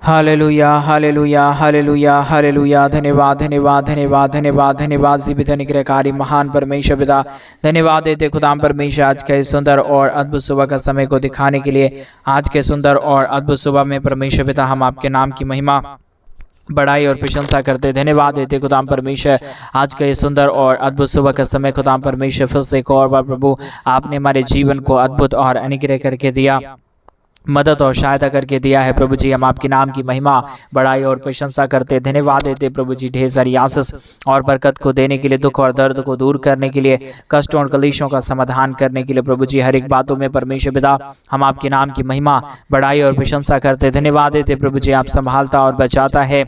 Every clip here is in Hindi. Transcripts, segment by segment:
Hallelujah hallelujah hallelujah hallelujah. धन्यवाद धन्यवाद धन्यवाद धन्यवाद धन्यवाद जीवित अनुग्रहकारी महान परमेश्वर पिता, धन्यवाद देते खुदाम परमेश्वर आज के सुंदर और अद्भुत सुबह का समय को दिखाने के लिए। आज के सुंदर और अद्भुत सुबह में परमेश्वर पिता हम आपके नाम की महिमा बड़ाई और प्रशंसा करते धन्यवाद देते खुदाम परमेश्वर आज का ये सुंदर और अद्भुत सुबह का समय खुदाम परमेश्वर फिर से एक और बार प्रभु आपने हमारे जीवन को अद्भुत और अनुग्रह करके दिया, मदद और सहायता करके दिया है। प्रभु जी हम आपके नाम की महिमा बड़ाई और प्रशंसा करते धन्यवाद देते प्रभु जी ढेर सारी आशीष और बरकत को देने के लिए, दुख और दर्द को दूर करने के लिए, कष्टों और कलेशों का समाधान करने के लिए प्रभु जी हर एक बातों में परमेश्वर पिता हम आपके नाम की महिमा बड़ाई और प्रशंसा करते धन्यवाद देते प्रभु जी आप संभालता और बचाता है,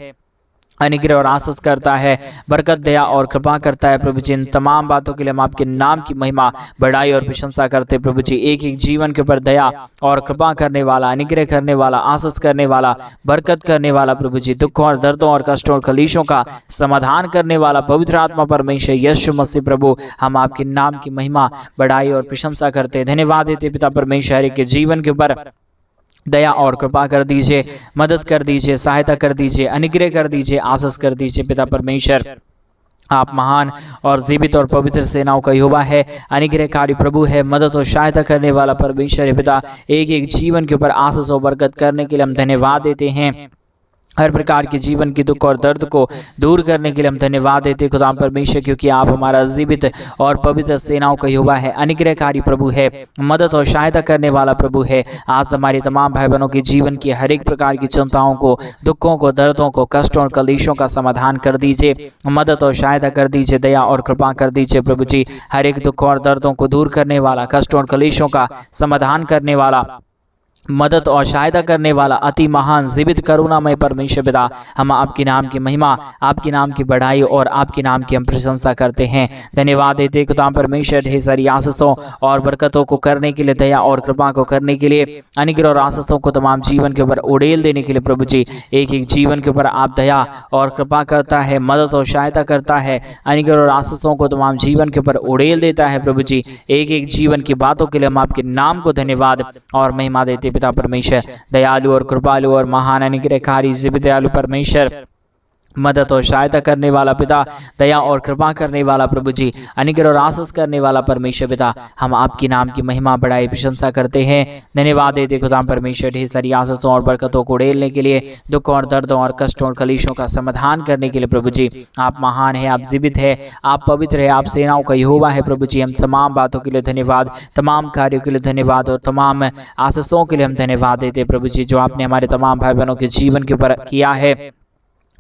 अनुग्रह और आशीष करता है, बरकत दया और कृपा करता है। प्रभु जी इन तमाम बातों के लिए हम आपके नाम की महिमा बड़ाई और प्रशंसा करते प्रभु जी। एक एक जीवन के ऊपर दया और कृपा करने वाला, अनुग्रह करने वाला, आशीष करने वाला, बरकत करने वाला प्रभु जी, दुख और दर्दों और कष्टों और कलेशों का समाधान करने वाला पवित्र आत्मा परमेश्वर यीशु मसीह प्रभु हम आपके नाम की महिमा बड़ाई और प्रशंसा करते धन्यवाद देते पिता परमेश्वर के जीवन के ऊपर दया और कृपा कर दीजिए, मदद कर दीजिए, सहायता कर दीजिए, अनुग्रह कर दीजिए, आशीष कर दीजिए पिता परमेश्वर। आप महान और जीवित और पवित्र सेनाओं का यहोवा है, अनुग्रहकारी प्रभु है, मदद और सहायता करने वाला परमेश्वर है पिता। एक एक जीवन के ऊपर आशीष और बरकत करने के लिए हम धन्यवाद देते हैं। हर प्रकार के जीवन की दुख और दर्द को दूर करने के लिए हम धन्यवाद देते खुदा परमेश्वर, क्योंकि आप हमारा जीवित और पवित्र सेनाओं का यहोवा है, अनुग्रहकारी प्रभु है, मदद और सहायता करने वाला प्रभु है। आज हमारे तमाम भाई बहनों के जीवन की हर एक प्रकार की चिंताओं को, दुखों को, दर्दों को, कष्टों और कलेशों का समाधान कर दीजिए, मदद और सहायता कर दीजिए, दया और कृपा कर दीजिए प्रभु जी। हर एक दुख और दर्दों को दूर करने वाला, कष्टों और कलेशों का समाधान करने वाला, मदद और सहायता करने वाला अति महान जीवित करुणामय परमेश्वर पिता हम आपके नाम की महिमा, आपके नाम की बढ़ाई और आपके नाम की हम प्रशंसा करते हैं। धन्यवाद देते खुदा परमेश्वर ढेर सारी आशीषों और बरकतों को करने के लिए, दया और कृपा को करने के लिए, अनुग्रह और आशीषों को तमाम जीवन के ऊपर उड़ेल देने के लिए प्रभु जी। एक एक जीवन के ऊपर आप दया और कृपा करता है, मदद और सहायता करता है, अनुग्रह और आशीषों को तमाम जीवन के ऊपर उड़ेल देता है प्रभु जी। एक एक जीवन की बातों के लिए हम आपके नाम को धन्यवाद और महिमा देते पिता परमेश्वर। दयालु और कृपालु और महान अनुग्रहकारी जीवित दयालु परमेश्वर, मदद और सहायता करने वाला पिता, दया और कृपा करने वाला प्रभु जी, अनुग्रह और आशीष करने वाला परमेश्वर पिता हम आपके नाम की महिमा बड़ाई प्रशंसा करते हैं। धन्यवाद देते खुदा परमेश्वर ढेर सारी आशीषों और बरकतों को उड़ेलने के लिए, दुख और दर्दों और कष्टों और कलेशों का समाधान करने के लिए प्रभु जी। आप महान है, आप जीवित है, आप पवित्र है, आप सेनाओं का यहोवा है प्रभु जी। हम तमाम बातों के लिए धन्यवाद, तमाम कार्यों के लिए धन्यवाद और तमाम आशीषों के लिए हम धन्यवाद देते प्रभु जी, जो आपने हमारे तमाम भाई बहनों के जीवन के ऊपर किया है,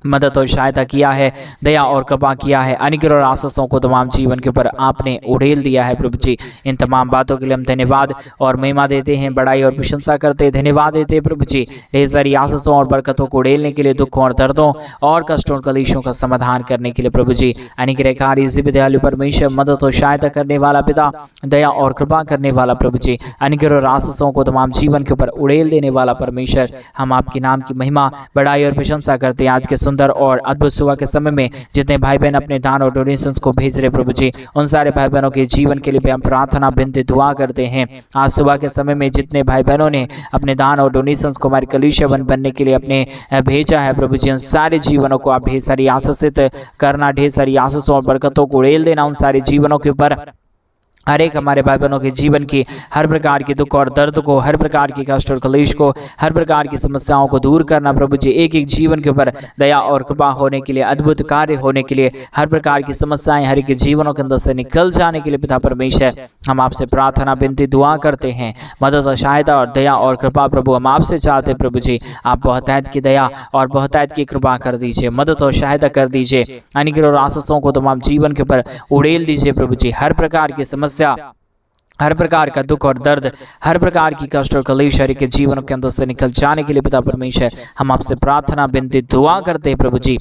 मदद और सहायता किया है, दया और कृपा किया है, अनुग्रह और आशीषों को तमाम जीवन के ऊपर आपने उड़ेल दिया है प्रभु जी। इन तमाम बातों के लिए हम धन्यवाद और महिमा देते हैं, बड़ाई और प्रशंसा करते हैं, धन्यवाद देते हैं प्रभु जी। ढेर सारी आशीषों और बरकतों को उड़ेलने के लिए, दुखों और दर्दों और कष्टों और कलेशों का समाधान करने के लिए प्रभु जी। अनुग्रहकारी जीवित दयालु परमेश्वर, मदद और सहायता करने वाला पिता, दया और कृपा करने वाला प्रभु जी, अनुग्रह और आशीषों को तमाम जीवन के ऊपर उड़ेल देने वाला परमेश्वर, हम आपके नाम की महिमा बड़ाई और प्रशंसा करते हैं। आज के सुंदर और अद्भुत सुबह के समय में जितने भाई बहन अपने दान और डोनेशंस को भेज रहे प्रभु जी, उन सारे भाई बहनों के जीवन के लिए भी हम प्रार्थना, विनती, दुआ करते हैं। आज सुबह के समय में जितने भाई बहनों ने अपने दान और डोनेशंस को हमारे कलीसिया बनने के लिए अपने भेजा है प्रभु जी, उन सारे जीवनों को आप ढेर सारी आशीषित करना, ढेर सारी आशीषों और बरकतों को उड़ेल देना उन सारे जीवनों के ऊपर। हर एक हमारे भाई बहनों के जीवन की हर प्रकार की दुख और दर्द को, हर प्रकार की कष्ट और कलेश को, हर प्रकार की समस्याओं को दूर करना प्रभु जी। एक एक जीवन के ऊपर दया और कृपा होने के लिए, अद्भुत कार्य होने के लिए, हर प्रकार की समस्याएं हर एक जीवनों के अंदर से निकल जाने के लिए पिता परमेश्वर हम आपसे प्रार्थना, विनती, दुआ करते हैं। मदद और सहायता और दया और कृपा प्रभु हम आपसे चाहते प्रभु जी। आप बहुतायत की दया और बहुतायत की कृपा कर दीजिए, मदद और सहायता कर दीजिए, अनुग्रह और आशीषों को तमाम जीवन के ऊपर उड़ेल दीजिए प्रभु जी। हर प्रकार की समस्या, हर प्रकार का दुख और दर्द, हर प्रकार की कष्ट और कलेश शरीर के जीवन के अंदर से निकल जाने के लिए पिता परमेश्वर हम आपसे प्रार्थना, विनती, दुआ करते हैं प्रभु जी।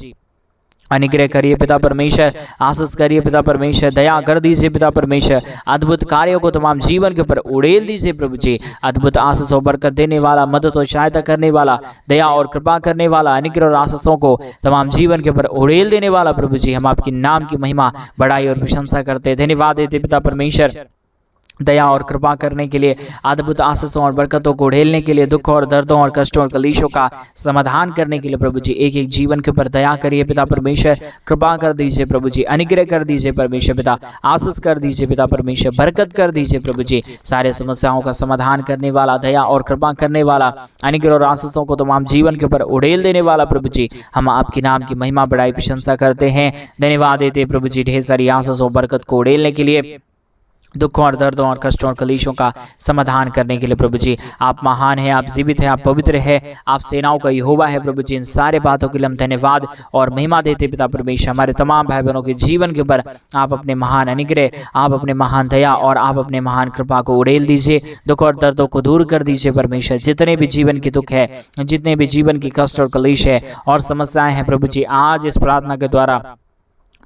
अनुग्रह करिए पिता परमेश्वर, आशीष करिए पिता परमेश्वर, दया कर दीजिए पिता परमेश्वर, अद्भुत कार्यों को तमाम जीवन के ऊपर उड़ेल दीजिए प्रभु जी। अद्भुत आशीष और बरकत देने वाला, मदद और सहायता करने वाला, दया और कृपा करने वाला, अनुग्रह और आशीषों को तमाम जीवन के ऊपर उड़ेल देने वाला प्रभु जी, हम आपके नाम की महिमा, बड़ाई और प्रशंसा करते, धन्यवाद देते पिता परमेश्वर। दया और कृपा करने के लिए, अद्भुत आशीषों और बरकतों को उड़ेलने के लिए, दुख और दर्दों और कष्टों और कलेशों का समाधान करने के लिए प्रभु जी एक एक जीवन के ऊपर दया करिए पिता परमेश्वर, कृपा कर दीजिए प्रभु जी, अनुग्रह कर दीजिए परमेश्वर पिता, आशीष कर दीजिए पिता परमेश्वर, बरकत कर दीजिए प्रभु जी। सारे समस्याओं का समाधान करने वाला, दया और कृपा करने वाला, अनुग्रह और आशीषों को तमाम जीवन के ऊपर उड़ेल देने वाला प्रभु जी, हम आपके नाम की महिमा बढ़ाई प्रशंसा करते हैं, धन्यवाद देते प्रभु जी ढेर सारी आशीष और बरकत को उड़ेलने के लिए, दुखों और दर्दों और कष्टों और कलेशों का समाधान करने के लिए प्रभु जी। आप महान हैं, आप जीवित हैं, आप पवित्र हैं, आप सेनाओं का यहोवा है प्रभु जी। इन सारे बातों के लिए हम धन्यवाद और महिमा देते पिता परमेश्वर। हमारे तमाम भाई बहनों के जीवन के ऊपर आप अपने महान अनुग्रह, आप अपने महान दया और आप अपने महान कृपा को उड़ेल दीजिए, दुख और दर्दों को दूर कर दीजिए परमेश्वर। जितने भी जीवन की दुख है, जितने भी जीवन की कष्ट और कलेश है और समस्याएं हैं प्रभु जी, आज इस प्रार्थना के द्वारा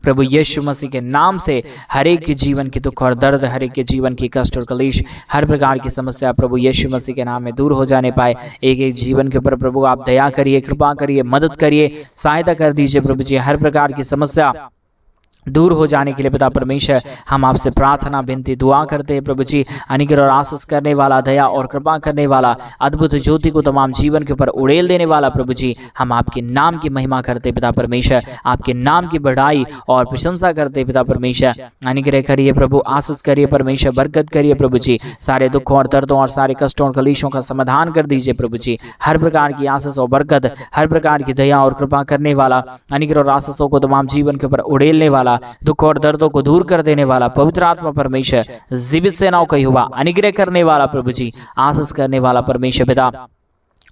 प्रभु यीशु मसीह के नाम से हर एक के जीवन की दुख और दर्द, हर एक के जीवन की कष्ट और कलेश, हर प्रकार की समस्या प्रभु यीशु मसीह के नाम में दूर हो जाने पाए। एक एक जीवन के ऊपर प्रभु आप दया करिए, कृपा करिए, मदद करिए, सहायता कर दीजिए प्रभु जी। हर प्रकार की समस्या दूर हो जाने के लिए पिता परमेश्वर हम आपसे प्रार्थना, विनती, दुआ करते हैं प्रभु जी। अनुग्रह और आशीष करने वाला, दया और कृपा करने वाला, अद्भुत ज्योति को तमाम जीवन के ऊपर उड़ेल देने वाला प्रभु जी, हम आपके नाम की महिमा करते पिता परमेश्वर, आपके नाम की बढ़ाई और प्रशंसा करते पिता परमेश्वर। अनुग्रह करिए प्रभु, आशीष करिए परमेश्वर, बरकत करिए प्रभु जी। सारे दुखों और दर्दों और सारे कष्टों और कलेशों का समाधान कर दीजिए प्रभु जी। हर प्रकार की आशीष और बरकत, हर प्रकार की दया और कृपा करने वाला, अनुग्रह और आशीषों को तमाम जीवन के ऊपर उड़ेलने वाला, दुख और दर्दों को दूर कर देने वाला पवित्र आत्मा परमेश्वर, जीवित सेनाओं का यहोवा, अनुग्रह करने वाला प्रभु जी, आशीष करने वाला परमेश्वर पिता,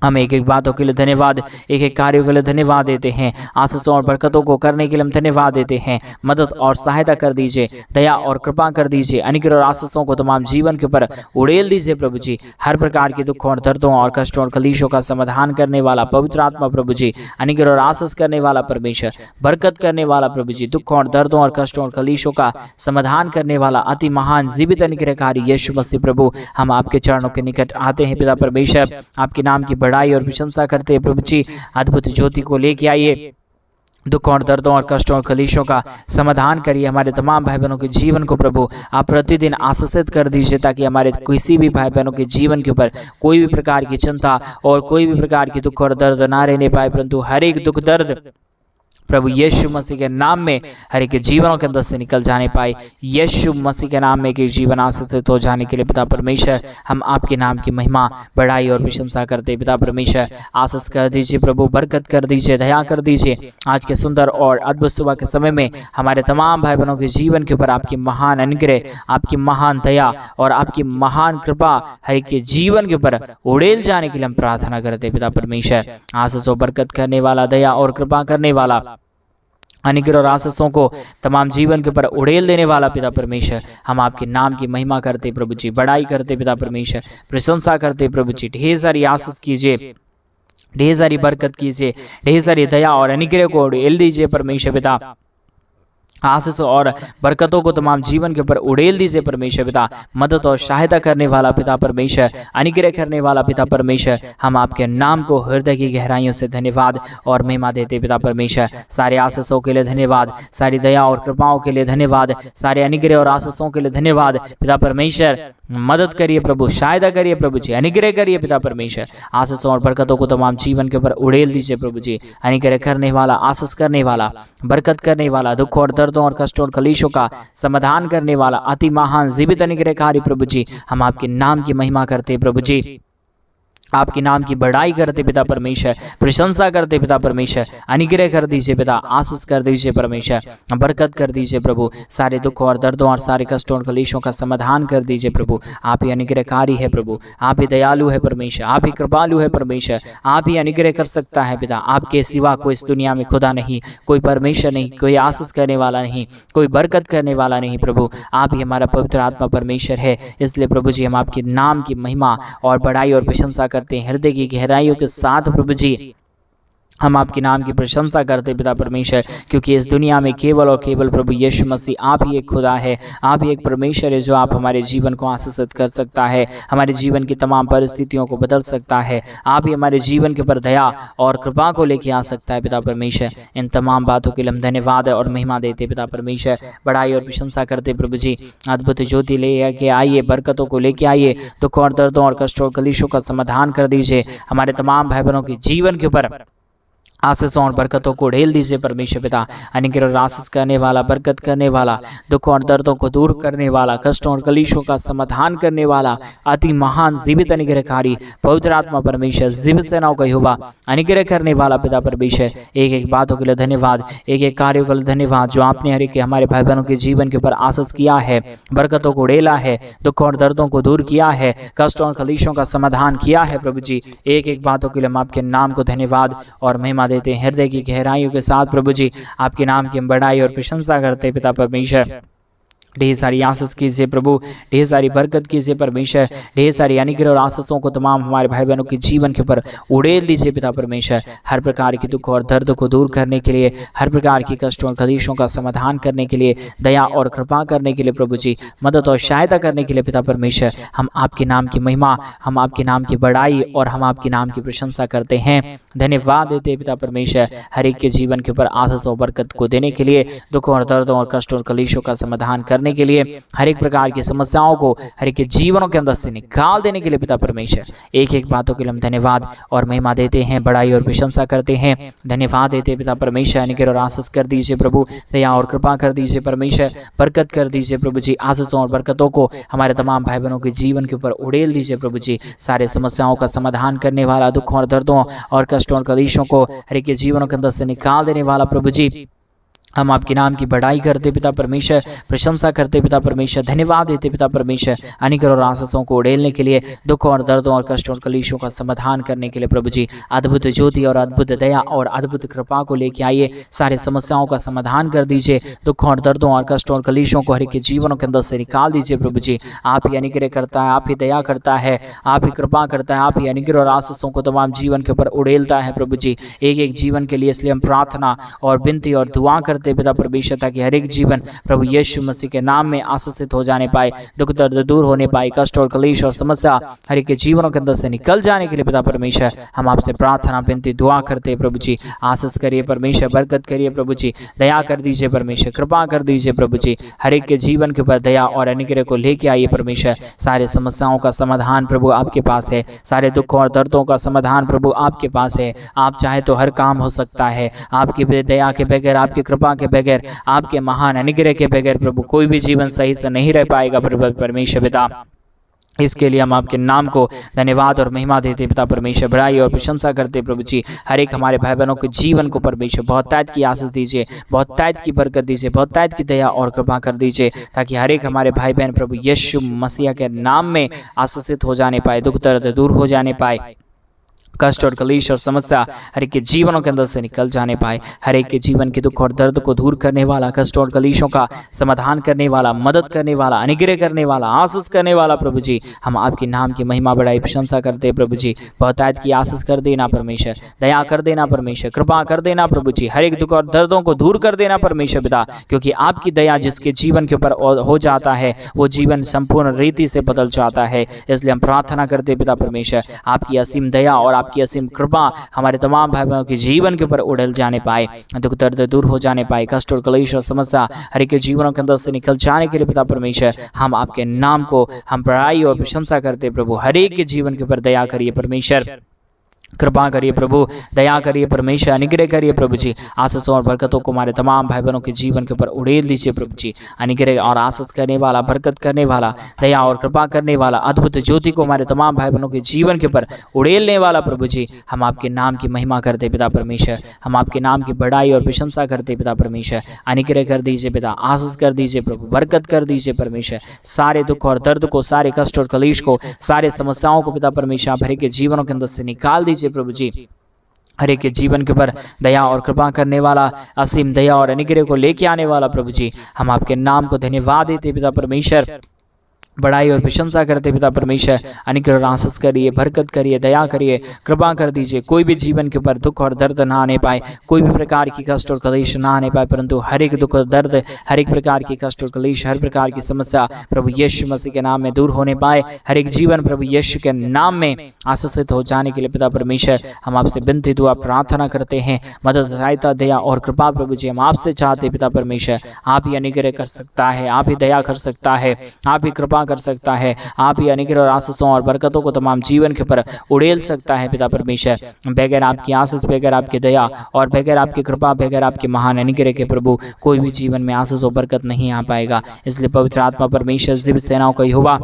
हम एक एक बातों के लिए धन्यवाद, एक एक कार्यों के लिए धन्यवाद देते हैं, आशीषों और बरकतों को करने के लिए हम धन्यवाद देते हैं। मदद और सहायता कर दीजिए, दया और कृपा कर दीजिए, अनुग्रह और आशीषों को तमाम जीवन के ऊपर उड़ेल दीजिए प्रभु जी। हर प्रकार के दुखों और दर्दों और कष्टों और कलेशों का समाधान करने वाला पवित्र आत्मा प्रभु जी, अनुग्रह और आशीष करने वाला परमेश्वर, बरकत करने वाला प्रभु जी, दुखों और दर्दों और कष्टों और कलेशों का समाधान करने वाला अति महान जीवित अनुग्रहकारी यीशु मसीह प्रभु, हम आपके चरणों के निकट आते हैं पिता परमेश्वर, आपके नाम की बढ़ाई और प्रशंसा करते हैं प्रभु जी। अद्भुत ज्योति को लेके आइए, दुखों और दर्दों और कष्टों और कलेशों का समाधान करिए। हमारे तमाम भाई बहनों के जीवन को प्रभु आप प्रतिदिन आशीषित कर दीजिए, ताकि हमारे किसी भी भाई बहनों के जीवन के ऊपर कोई भी प्रकार की चिंता और कोई भी प्रकार की दुख और दर्द ना रहने पाए, परंतु हर एक दुख दर्द प्रभु यीशु मसीह के नाम में हर एक जीवनों के अंदर से निकल जाने पाए। यीशु मसीह के नाम में एक जीवन आशीषित हो जाने के लिए पिता परमेश्वर हम आपके नाम की महिमा, बढ़ाई और प्रशंसा करते। पिता परमेश्वर आशीष कर दीजिए प्रभु, बरकत कर दीजिए, दया कर दीजिए। आज के सुंदर और अद्भुत सुबह के समय में हमारे तमाम भाई बहनों के जीवन के ऊपर आपकी महान अनुग्रह, आपकी महान दया और आपकी महान कृपा हर एक के जीवन के ऊपर उड़ेल जाने के लिए हम प्रार्थना करते। पिता परमेश्वर आशीष और बरकत करने वाला, दया और कृपा करने वाला, अनुग्रह और आशीषों को तमाम जीवन के ऊपर उड़ेल देने वाला पिता परमेश्वर, हम आपके नाम की महिमा करते प्रभु जी, बढ़ाई करते पिता परमेश्वर, प्रशंसा करते प्रभु जी। ढेर सारी आशीष कीजिए, ढेर सारी बरकत कीजिए, ढेर सारी दया और अनुग्रह को उड़ेल दीजिए परमेश्वर पिता। आशीष और बरकतों को तमाम जीवन के ऊपर उड़ेल दीजिए परमेश्वर पिता। मदद और सहायता करने वाला पिता परमेश्वर, अनुग्रह करने वाला पिता परमेश्वर, हम आपके नाम को हृदय की गहराइयों से धन्यवाद और महिमा देते पिता परमेश्वर। सारे आशीषों के लिए धन्यवाद, सारी दया और कृपाओं के लिए धन्यवाद, सारे अनुग्रह और आशीषों के लिए धन्यवाद पिता परमेश्वर। मदद करिए प्रभु, सहायता करिए प्रभु जी, अनुग्रह करिए पिता परमेश्वर। आशीषों और बरकतों को तमाम जीवन के ऊपर उड़ेल दीजिए प्रभु जी। अनुग्रह करने वाला, आशीष करने वाला, बरकत करने वाला, दुख और दर्दों और कष्टों और कलेशों का समाधान करने वाला अति महान जीवित अनुग्रहकारी प्रभु जी, हम आपके नाम की महिमा करते प्रभु जी, आपके नाम की बढ़ाई करते पिता परमेश्वर, प्रशंसा करते पिता परमेश्वर। अनुग्रह कर दीजिए पिता, आशीष कर दीजिए परमेश्वर, बरकत कर दीजिए प्रभु। सारे दुखों और दर्दों और सारे कष्टों और कलेशों का समाधान कर दीजिए प्रभु। आप ही अनुग्रहकारी है प्रभु, आप ही दयालु है परमेश्वर, आप ही कृपालु है परमेश्वर, आप ही अनुग्रह कर सकता है पिता। आपके सिवा कोई इस दुनिया में खुदा नहीं, कोई परमेश्वर नहीं, कोई आशीष करने वाला नहीं, कोई बरकत करने वाला नहीं प्रभु। आप ही हमारा पवित्र आत्मा परमेश्वर है। इसलिए प्रभु जी हम आपके नाम की महिमा और बढ़ाई और प्रशंसा हृदय की गहराइयों के साथ प्रभु जी। हम आपके नाम की प्रशंसा करते पिता परमेश्वर, क्योंकि इस दुनिया में केवल और केवल प्रभु यीशु मसीह आप ही एक खुदा है, आप ही एक परमेश्वर है जो आप हमारे जीवन को आशीषित कर सकता है, हमारे जीवन की तमाम परिस्थितियों को बदल सकता है। आप ही हमारे जीवन के ऊपर दया और कृपा को लेके आ सकता है पिता परमेश्वर। इन तमाम बातों के लिए हम धन्यवाद और महिमा देते पिता परमेश्वर, बड़ाई और प्रशंसा करते प्रभु जी। अद्भुत ज्योति ले के आइए, बरकतों को लेके आइए, दुख और दर्दों और कष्टों और कलेशों का समाधान कर दीजिए। हमारे तमाम भाई बहनों के जीवन के ऊपर आशीषों और बरकतों को ढेल दीजिए परमेश्वर पिता। अनुग्रह और आशीष करने वाला, बरकत करने वाला, दुख और दर्दों को दूर करने वाला, कष्टों और कलेशों का समाधान करने वाला, अति महान जीवित अनुग्रहकारी पवित्र आत्मा परमेश्वर, जीवित सेनाओं का यहोवा, अनुग्रह करने वाला पिता परमेश्वर, एक एक बातों के लिए धन्यवाद, एक एक कार्यों के लिए धन्यवाद जो आपने हर एक हमारे भाई बहनों के जीवन के ऊपर आशीष किया है, बरकतों को ढेला है, दुख और दर्दों को दूर किया है, कष्टों और कलेशों का समाधान किया है प्रभु जी। एक एक बातों के लिए हम आपके नाम को धन्यवाद और महिमा देते हैं। हृदय की गहराइयों के साथ प्रभु जी आपके नाम की बड़ाई और प्रशंसा करते पिता परमेश्वर। ढेर सारी आशीष कीजिए प्रभु, ढेर सारी बरकत कीजिए परमेश्वर, ढेर सारी अनुग्रह और आशीषों को तमाम हमारे भाई बहनों के जीवन के ऊपर उड़ेल दीजिए पिता परमेश्वर। हर प्रकार की दुख और दर्द को दूर करने के लिए, हर प्रकार की कष्टों और कलेशों का समाधान करने के लिए, दया और कृपा करने के लिए प्रभु जी, मदद और सहायता करने के लिए पिता परमेश्वर, हम आपके नाम की महिमा, हम आपके नाम की बड़ाई और हम आपके नाम की प्रशंसा करते हैं। धन्यवाद देते पिता परमेश्वर, हर एक के जीवन के ऊपर आशीष और बरकत को देने के लिए, दुख और दर्दों और कष्टों और कलेशों का समाधान करने के लिए, हर एक प्रकार की समस्याओं को हर एक के जीवनों के अंदर से निकाल देने के लिए पिता परमेश्वर, एक एक बातों के लिए हम धन्यवाद और महिमा देते हैं, बड़ाई और प्रशंसा करते हैं। धन्यवाद देते पिता परमेश्वर, अनुग्रह और आशीष कर दीजिए प्रभु, दया और कृपा कर दीजिए परमेश्वर, बरकत कर दीजिए प्रभु जी। आशीषों और बरकतों को हमारे तमाम भाई बहनों के जीवन के ऊपर उड़ेल दीजिए प्रभु जी। सारे समस्याओं का समाधान करने वाला, दुखों और दर्दों और कष्टों और कलेशों को हर एक के जीवनों के अंदर से निकाल देने वाला प्रभु जी, हम आपके नाम की बड़ाई करते पिता परमेश्वर, प्रशंसा करते पिता परमेश्वर, धन्यवाद देते पिता परमेश्वर, अनुग्रह और आशीषों को उड़ेलने के लिए, दुख और दर्दों और कष्टों और कलेशों का समाधान करने के लिए प्रभु जी, अद्भुत ज्योति और अद्भुत दया और अद्भुत कृपा को लेके आइए। सारे समस्याओं का समाधान कर दीजिए, दुख और दर्दों और कष्टों और कलेशों को हर एक के जीवनों के अंदर से निकाल दीजिए प्रभु जी। आप ही अनुग्रह करता है, आप ही दया करता है, आप ही कृपा करता है, आप ही अनुग्रह और आशीषों को तमाम जीवन के ऊपर उड़ेलता है प्रभु जी, एक एक जीवन के लिए। इसलिए हम प्रार्थना और विनती और दुआ करते पिता परमेश्वर, ताकि हर एक जीवन प्रभु यीशु मसीह के नाम में आशीषित हो जाने पाए, दुख दर्द दूर होने पाए, कष्ट और कलेश और समस्या हर एक के जीवनों के अंदर से निकल जाने के लिए पिता परमेश्वर हम आपसे प्रार्थना विनती दुआ करते प्रभु जी। आशीष करिए परमेश्वर, बरकत करिए प्रभु जी, दया कर दीजिए परमेश्वर, कृपा कर दीजिए प्रभु जी। हर एक के जीवन के ऊपर दया और अनुग्रह को लेके आइए परमेश्वर। सारे समस्याओं का समाधान प्रभु आपके पास है, सारे दुखों और दर्दों का समाधान प्रभु आपके पास है। आप चाहे तो हर काम हो सकता है, आपकी दया के बगैर, आपकी कृपा के बगैर, आपके महान अनुग्रह के बगैर प्रभु कोई भी जीवन सही से नहीं रह पाएगा प्रभु परमेश्वर पिता। इसके लिए हम आपके नाम को धन्यवाद और महिमा देते पिता परमेश्वर, बड़ाई और प्रशंसा करते प्रभु जी। हर एक हमारे भाई बहनों के जीवन को परमेश्वर बहुत तायत की आशीष दीजिए, बहुत तायत की बरकत दीजिए, बहुत तायत की दया और कृपा कर दीजिए, ताकि हर एक हमारे भाई बहन प्रभु यीशु मसीह के नाम में आशीषित हो जाने पाए, दुख दर्द दूर हो जाने पाए, कष्ट और कलेश और समस्या हर एक के जीवनों के अंदर से निकल जाने पाए। हर एक के जीवन के दुख और दर्द को दूर करने वाला, कष्ट और कलेशों का समाधान करने वाला, मदद करने वाला, अनुग्रह करने वाला, आशीष करने वाला प्रभु जी, हम आपके नाम की महिमा बड़ाई प्रशंसा करते हैं प्रभु जी। बहुत आयत की आशीष कर देना परमेश्वर, दया कर देना परमेश्वर, कृपा कर देना प्रभु जी। हर एक दुख और दर्दों को दूर कर देना परमेश्वर पिता, क्योंकि आपकी दया जिसके जीवन के ऊपर हो जाता है वो जीवन संपूर्ण रीति से बदल जाता है। इसलिए हम प्रार्थना करते पिता परमेश्वर, आपकी असीम दया और आपकी असीम कृपा हमारे तमाम भाई बहनों के जीवन के ऊपर उड़ेल जाने पाए, दुख दर्द दूर हो जाने पाए, कष्ट और कलेश और समस्या हर एक के जीवनों के अंदर से निकल जाने के लिए पिता परमेश्वर हम आपके नाम को हम बड़ाई और प्रशंसा करते प्रभु। हर एक के जीवन के ऊपर दया करिए परमेश्वर, कृपा करिए प्रभु, दया करिए परमेश्वर, अनुग्रह करिए प्रभु जी। आशीष और बरकतों को हमारे तमाम भाई बहनों के जीवन के ऊपर उड़ेल दीजिए प्रभु जी। अनुग्रह और आशीष करने वाला, बरकत करने वाला, दया और कृपा करने वाला, अद्भुत ज्योति को हमारे तमाम भाई बहनों के जीवन के ऊपर उड़ेलने वाला प्रभु जी, हम आपके नाम की महिमा करते पिता परमेश्वर, हम आपके नाम की बड़ाई और प्रशंसा करते पिता परमेश्वर। अनुग्रह कर दीजिए पिता, आशीष कर दीजिए प्रभु, बरकत कर दीजिए परमेश्वर। सारे दुख और दर्द को, सारे कष्ट और कलेश को, सारे समस्याओं को पिता परमेश्वर भरे के जीवनों के अंदर से निकाल दीजिए प्रभु जी। हर एक के जीवन के ऊपर दया और कृपा करने वाला, असीम दया और अनुग्रह को लेके आने वाला प्रभु जी, हम आपके नाम को धन्यवाद देते पिता परमेश्वर, बड़ाई और प्रशंसा करते पिता परमेश्वर। अनुग्रह और आशीष करिए, बरकत करिए, दया करिए, कृपा कर दीजिए। कोई भी जीवन के ऊपर दुख और दर्द ना आने पाए, कोई भी प्रकार की कष्ट और कलेश ना आने पाए, परंतु हर एक दुख और दर्द, हर एक प्रकार की कष्ट और कलेश, हर प्रकार की समस्या प्रभु यीशु मसीह के नाम में दूर होने पाए। हर एक जीवन प्रभु यीशु के नाम में आशीषित हो जाने के लिए पिता परमेश्वर हम आपसे विनती दुआ प्रार्थना करते हैं। मदद, सहायता, दया और कृपा प्रभु जी हम आपसे चाहते पिता परमेश्वर। आप ही अनुग्रह कर सकता है, आप ही दया कर सकता है, आप ही कृपा कर सकता है, आप ही अनुग्रह और आशीषों और बरकतों को तमाम जीवन के ऊपर उड़ेल सकता है पिता परमेश्वर। बगैर आपकी आशीष, बगैर आपकी दया और बगैर आपकी कृपा, बगैर आपके महान अनुग्रह के प्रभु कोई भी जीवन में आशीष और बरकत नहीं आ पाएगा। इसलिए पवित्र आत्मा परमेश्वर दिव्य सेनाओं का यहोवा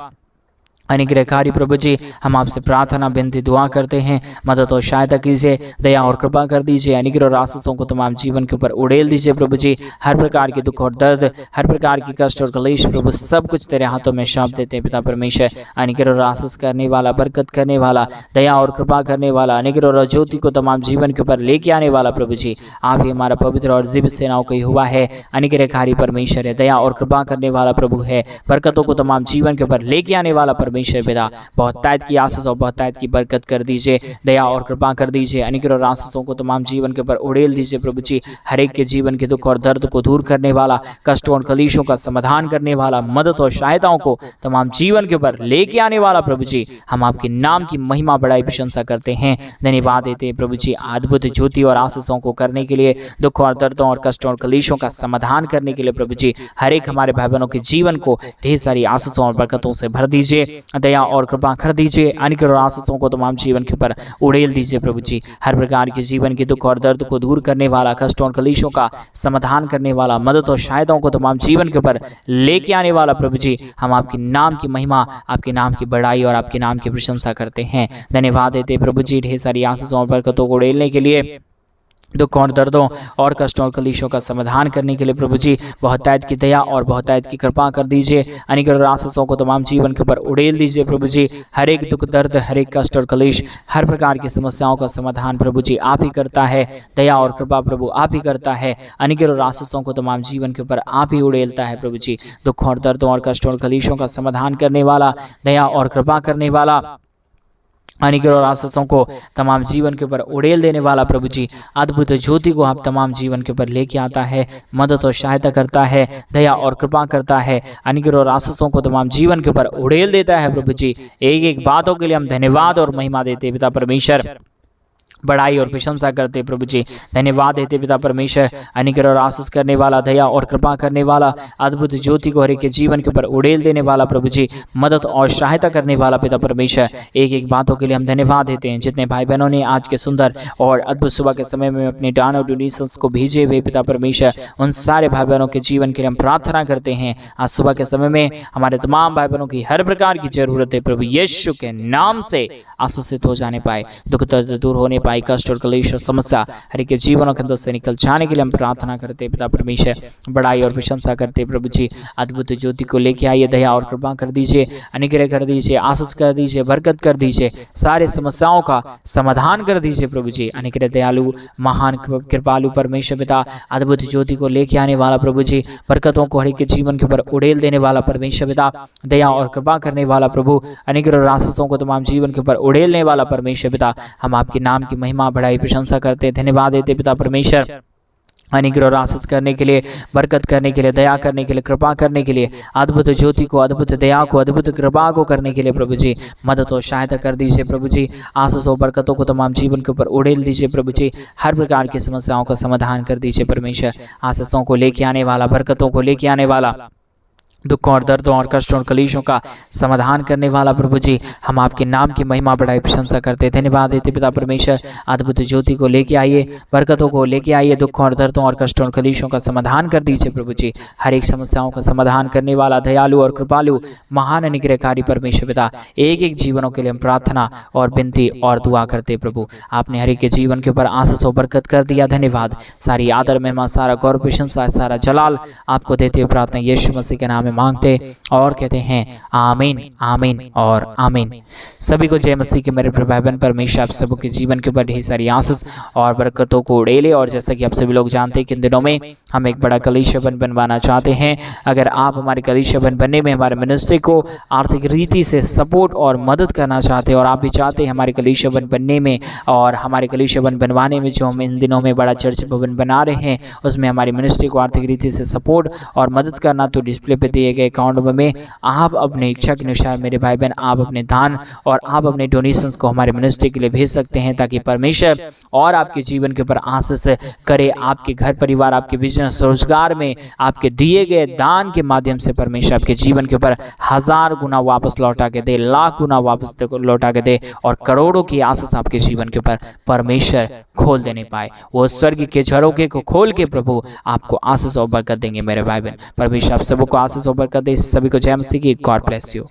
अनुग्रहकारी प्रभु जी हम आपसे प्रार्थना विनती दुआ करते हैं। मदद और सहायता कीजिए, दया और कृपा कर दीजिए। अनुग्रह और आशीषों को तमाम जीवन के ऊपर उड़ेल दीजिए प्रभु जी। हर प्रकार के दुख और दर्द, हर प्रकार की कष्ट और कलेश प्रभु सब कुछ तेरे हाथों में सौंप देते हैं पिता परमेश्वर। अनुग्रह और आशीष करने वाला, बरकत करने वाला, दया और कृपा करने वाला, अनुग्रह और ज्योति को तमाम जीवन के ऊपर लेके आने वाला प्रभु जी आप ही हमारा पवित्र और जीवित सेनाओं का हुआ है। अनुग्रहकारी परमेश्वर है, दया और कृपा करने वाला प्रभु है, बरकतों को तमाम जीवन के ऊपर लेके आने वाला परमेश्वर पिता बहुतायत की आशीष और बहुतायत की बरकत कर दीजिए, दया और कृपा कर दीजिए। अनुग्रह और आशीषों को तमाम जीवन के ऊपर उड़ेल दीजिए प्रभु जी। हर एक के जीवन के दुख और दर्द को दूर करने वाला, कष्टों और कलेशों का समाधान करने वाला, मदद और सहायताओं को तमाम जीवन के ऊपर लेके आने वाला प्रभु जी हम आपके नाम की महिमा बड़ाई प्रशंसा करते हैं, धन्यवाद देते हैं प्रभु जी। अद्भुत ज्योति और आशीषों को करने के लिए, दुख और दर्दों और कष्टों और कलेशों का समाधान करने के लिए प्रभु जी हर एक हमारे भाई बहनों के जीवन को ढेर सारी आशीषों और बरकतों से भर दीजिए, दया और कृपा कर दीजिए। अनुग्रह और आशीषों को तमाम जीवन के ऊपर उड़ेल दीजिए प्रभु जी। हर प्रकार के जीवन के दुख और दर्द को दूर करने वाला, कष्टों और कलेशों का समाधान करने वाला, मदद और सहायताओं को तमाम जीवन के ऊपर लेके आने वाला प्रभु जी हम आपके नाम की महिमा, आपके नाम की बड़ाई और आपके नाम की प्रशंसा करते हैं, धन्यवाद देते प्रभु जी। ढेर सारी आशीषों और बरकतों को उड़ेलने के लिए, दुख और दर्दों और कष्टों और कलेशों का समाधान करने के लिए प्रभु जी बहुतायत की दया और बहुतायत की कृपा कर दीजिए। अनुग्रह और आशीषों को तमाम जीवन के ऊपर उड़ेल दीजिए प्रभु जी। हर एक दुख दर्द, हर एक कष्ट और कलेश, हर प्रकार की समस्याओं का समाधान प्रभु जी आप ही करता है, दया और कृपा प्रभु आप ही करता है। अनुग्रह और आशीषों को तमाम जीवन के ऊपर आप ही उड़ेलता है प्रभु जी। दुख और दर्दों और कष्टों और कलेशों का समाधान करने वाला, दया और कृपा करने वाला, अनुग्रह और आशीषों को तमाम जीवन के ऊपर उड़ेल देने वाला प्रभु जी अद्भुत ज्योति को आप तमाम जीवन के ऊपर लेके आता है, मदद और सहायता करता है, दया और कृपा करता है। अनुग्रह और आशीषों को तमाम जीवन के ऊपर उड़ेल देता है प्रभु जी। एक एक बातों के लिए हम धन्यवाद और महिमा देते पिता परमेश्वर, बड़ाई और प्रशंसा करते प्रभु जी, धन्यवाद देते पिता परमेश्वर। अनुग्रह और आशीष करने वाला, दया और कृपा करने वाला, अद्भुत ज्योति को हर एक के जीवन के ऊपर उड़ेल देने वाला प्रभु जी, मदद और सहायता करने वाला पिता परमेश्वर। एक एक बातों के लिए हम धन्यवाद देते हैं। जितने भाई बहनों ने आज के सुंदर और अद्भुत सुबह के समय में अपने दान और डोनेशंस को भेजे हुए पिता परमेश्वर, उन सारे भाई बहनों के जीवन के लिए हम प्रार्थना करते हैं। आज सुबह के समय में हमारे तमाम भाई बहनों की हर प्रकार की जरूरतें प्रभु यीशु के नाम से आशीषित हो जाने पाए, दुख दर्द दूर होने पाए, कष्ट और कलेश और समस्या हर एक के जीवनों के अंदर से निकल जाने के लिए हम प्रार्थना करते पिता परमेश्वर। बड़ाई और प्रशंसा करते प्रभु जी। अद्भुत ज्योति को लेके आइए, दया और कृपा कर दीजिए, अनुग्रह कर दीजिए, आशीष कर दीजिए, बरकत कर दीजिए, सारे समस्याओं का समाधान कर दीजिए प्रभु जी। अनुग्रह दयालु महान कृपालु परमेश्वर पिता, अद्भुत ज्योति को लेके आने वाला प्रभु जी, बरकतों को हर एक के जीवन के ऊपर उड़ेल देने वाला परमेश्वर पिता, दया और कृपा करने वाला प्रभु, अनुग्रह और आशीषों को तमाम जीवन के ऊपर उड़ेलने वाला परमेश्वर पिता, हम आपके नाम की महिमा बड़ाई प्रशंसा करते, धन्यवाद देते पिता परमेश्वर। अनुग्रह और आशीष करने के लिए, बरकत करने के लिए, दया करने के लिए, कृपा करने के लिए, अद्भुत ज्योति को, अद्भुत दया को, अद्भुत कृपा को करने के लिए प्रभु जी मदद और सहायता कर दीजिए प्रभु जी। आशीष और बरकतों को तमाम जीवन के ऊपर उड़ेल दीजिए प्रभु जी। हर प्रकार की समस्याओं का समाधान कर दीजिए परमेश्वर। आशीषों को लेके आने वाला, बरकतों को लेके आने वाला, दुखों और दर्दों और कष्टों और कलेशों का समाधान करने वाला प्रभु जी, हम आपके नाम की महिमा बढ़ाई प्रशंसा करते, धन्यवाद देते पिता परमेश्वर। अद्भुत ज्योति को लेके आइए, बरकतों को लेके आइए, दुखों और दर्दों और कष्टों और कलेशों का समाधान कर दीजिए प्रभु जी। हर एक समस्याओं का समाधान करने वाला दयालु और कृपालु महान अनुग्रहकारी परमेश्वर पिता, एक एक जीवनों के लिए हम प्रार्थना और विनती और दुआ करते प्रभु। आपने हर एक के जीवन के ऊपर आशीष और बरकत कर दिया, धन्यवाद। सारी आदर महिमा, सारा गौरव प्रशंसा, सारा जलाल आपको देते हुए प्रार्थना यीशु मसीह के नाम में मांगते और कहते हैं आमीन, आमीन और आमीन। सभी को जय मसीह के मेरे भाई बहन। परमेश्वर आप सबों के जीवन के ऊपर ढेर सारी आशीष और बरकतों को उड़ेले। और जैसा कि आप सभी लोग जानते हैं कि इन दिनों में हम एक बड़ा कलीसिया बनवाना चाहते हैं। अगर आप हमारे कलीसिया बनने में हमारे मिनिस्ट्री को आर्थिक रीति से सपोर्ट और मदद करना चाहते हैं और आप भी चाहते हैं हमारे कलीसिया बनने में और हमारे कलीसिया बनवाने में, जो हम इन दिनों में बड़ा चर्च भवन बना रहे हैं, उसमें हमारी मिनिस्ट्री को आर्थिक रीति से सपोर्ट और मदद करना, तो डिस्प्ले पे दिए गए अकाउंट में आप अपने इच्छा के अनुसार मेरे भाई बहन आप अपने दान और आप अपने डोनेशंस को हमारे मिनिस्ट्री के लिए भेज सकते हैं, ताकि परमेश्वर और आपके जीवन के ऊपर आशीष करे। आपके घर परिवार, आपके बिजनेस, रोजगार में आपके दिए गए दान के माध्यम से परमेश्वर आपके जीवन के ऊपर 1000 गुना वापस लौटा के दे, लाख गुना वापस लौटा के दे और करोड़ों की आशीष आपके जीवन के ऊपर परमेश्वर खोल देने पाए। वो स्वर्ग के झरोखे को खोल के प्रभु आपको आशीष और बरकत देंगे मेरे भाई बहन। परमेश्वर आप सबको आशीष और बरकत दे। सभी को जय मसीह की। God bless you.